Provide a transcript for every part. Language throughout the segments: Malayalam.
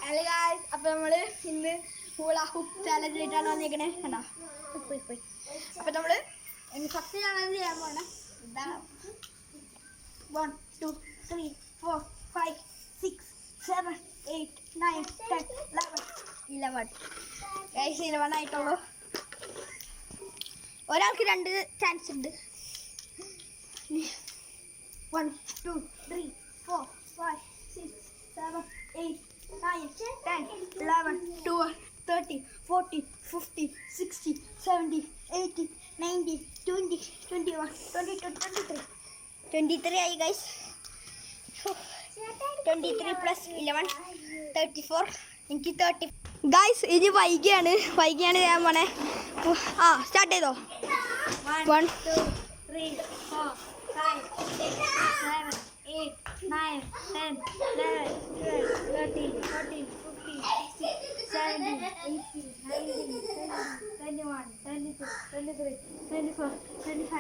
ഹലോ ഗായ്സ്, അപ്പോൾ നമ്മൾ ഇന്ന് ഹൂള ഹുപ്പ് ചാലഞ്ച് ആയിട്ടാണ് വന്നിരിക്കണേ. കണ്ടോ, പോയി. അപ്പോൾ നമ്മൾ ഫസ്റ്റ് ചാലഞ്ച് ചെയ്യാൻ പോകണേ. 1 2 3 4 5 6 7 8 9 10 11 ഗൈസ് 11 ആയിട്ടുള്ളൂ. ഒരാൾക്ക് 2 ചാൻസ് ഉണ്ട്. 1 2 3 4 5 6 7 8 9 10 11 12 13 14 15 16 17 18 19 20 21 22 23 ആയി ഗൈസ്. 23 പ്ലസ് 11 34. എനിക്ക് 30 ഗൈസ്. ഇത് വൈകിയാണ് ഞാൻ പോണേ. സ്റ്റാർട്ട് ചെയ്തോ. 1 2 3 4 5 6 7 8 9 10 11 12 13 14 15 16 17 18 19 20 21 22 23 24 25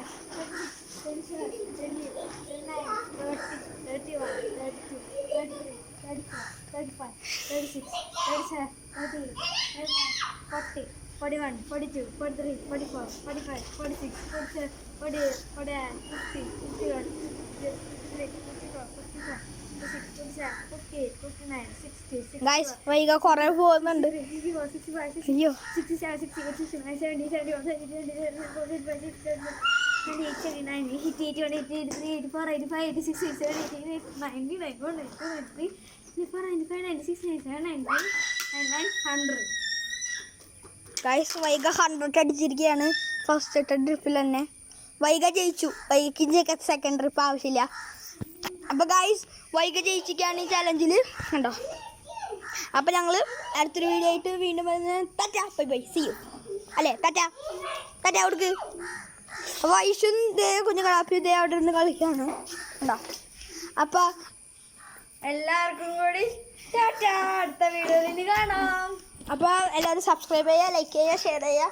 26 27 28 29 30 31 32 33 34 35 36 37 38 39 40 41 42 43 44 45 46 47 48 49 50 51 ഗൈസ് വൈക കുറെ പോകുന്നുണ്ട്. അയ്യോ 100 ഗൈസ് വൈക 100 അടിച്ചിരിക്കുകയാണ് ഫസ്റ്റ് ട്രിപ്പിൽ തന്നെ. വൈക ജയിച്ചു. വൈകിക്ക് സെക്കൻഡ് ട്രിപ്പ് ആവശ്യമില്ല. അപ്പോൾ ഗൈസ് വൈക ജയിച്ചിരിക്കുകയാണ് ഈ ചാലഞ്ചിൽ. കണ്ടോ. അപ്പോൾ ഞങ്ങൾ അടുത്തൊരു വീഡിയോ ആയിട്ട് വീണ്ടും തറ്റ ബൈ സി യു അല്ലേ. തറ്റ അവിടേക്ക് വൈഷും ഇതേ കുഞ്ഞുങ്ങളാപ്പി ഇതേ അവിടെ നിന്ന് കളിക്കുകയാണ്. കണ്ടോ. അപ്പോൾ എല്ലാവർക്കും കൂടി അടുത്ത വീഡിയോയിൽ കാണാം. അപ്പോൾ എല്ലാവരും സബ്സ്ക്രൈബ് ചെയ്യുക, ലൈക്ക് ചെയ്യുക, ഷെയർ ചെയ്യുക.